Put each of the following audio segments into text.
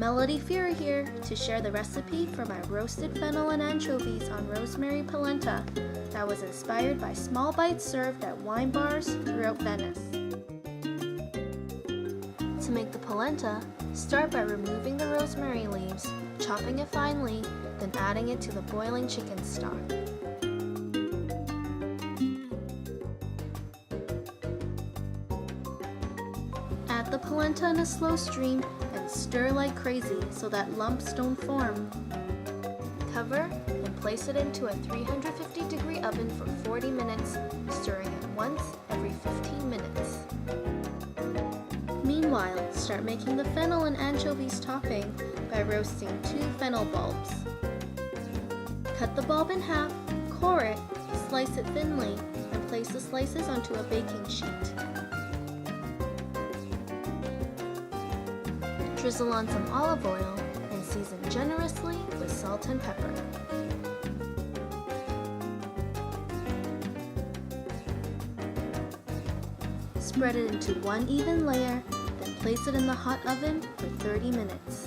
Melody Fury here to share the recipe for my roasted fennel and anchovies on Rosemary Polenta that was inspired by small bites served at wine bars throughout Venice. To make the polenta, start by removing the rosemary leaves, chopping it finely, then adding it to the boiling chicken stock. Add the polenta in a slow stream and stir like crazy so that lumps don't form. Cover and place it into a 350-degree oven for 40 minutes, stirring it once every 15 minutes. Meanwhile, start making the fennel and anchovies topping by roasting 2 fennel bulbs. Cut the bulb in half, core it, slice it thinly, and place the slices onto a baking sheet. Drizzle on some olive oil and season generously with salt and pepper. Spread it into one even layer, then place it in the hot oven for 30 minutes.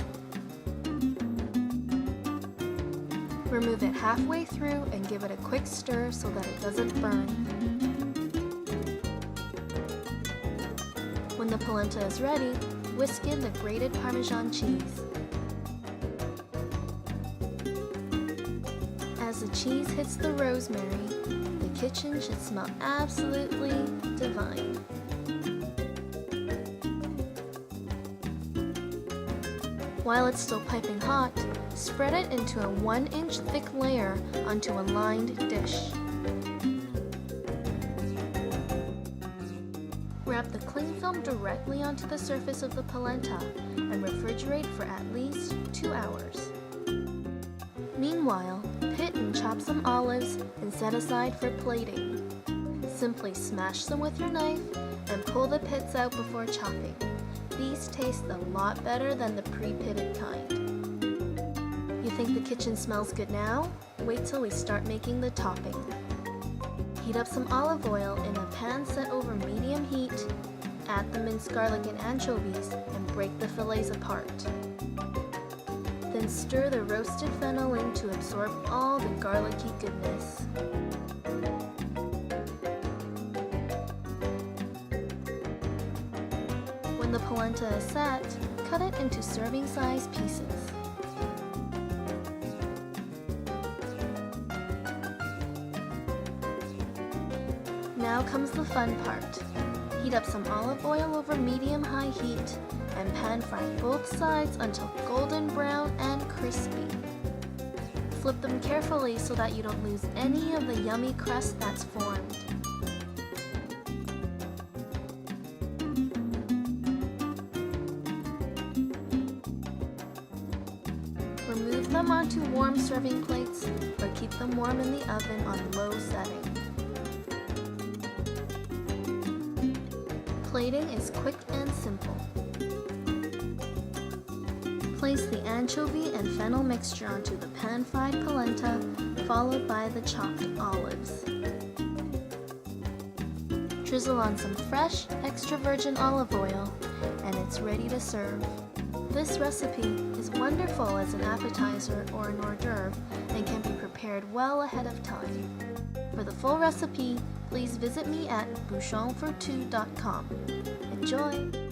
Remove it halfway through and give it a quick stir so that it doesn't burn. When the polenta is ready, whisk in the grated Parmesan cheese. As the cheese hits the rosemary, the kitchen should smell absolutely divine. While it's still piping hot, spread it into a 1-inch thick layer onto a lined dish. Wrap the cling film directly onto the surface of the polenta and refrigerate for at least 2 hours. Meanwhile, pit and chop some olives and set aside for plating. Simply smash them with your knife and pull the pits out before chopping. These taste a lot better than the pre-pitted kind. You think the kitchen smells good now? Wait till we start making the topping. Heat up some olive oil in a pan set over medium heat, add the minced garlic and anchovies, and break the fillets apart. Then stir the roasted fennel in to absorb all the garlicky goodness. When the polenta is set, cut it into serving-size pieces. Now comes the fun part. Heat up some olive oil over medium-high heat and pan fry both sides until golden brown and crispy. Flip them carefully so that you don't lose any of the yummy crust that's formed. Remove them onto warm serving plates or keep them warm in the oven on low setting. Plating is quick and simple. Place the anchovy and fennel mixture onto the pan-fried polenta, followed by the chopped olives. Drizzle on some fresh, extra virgin olive oil, and it's ready to serve. This recipe is wonderful as an appetizer or an hors d'oeuvre and can be prepared well ahead of time. For the full recipe, please visit me at bouchonfor2.com. Enjoy!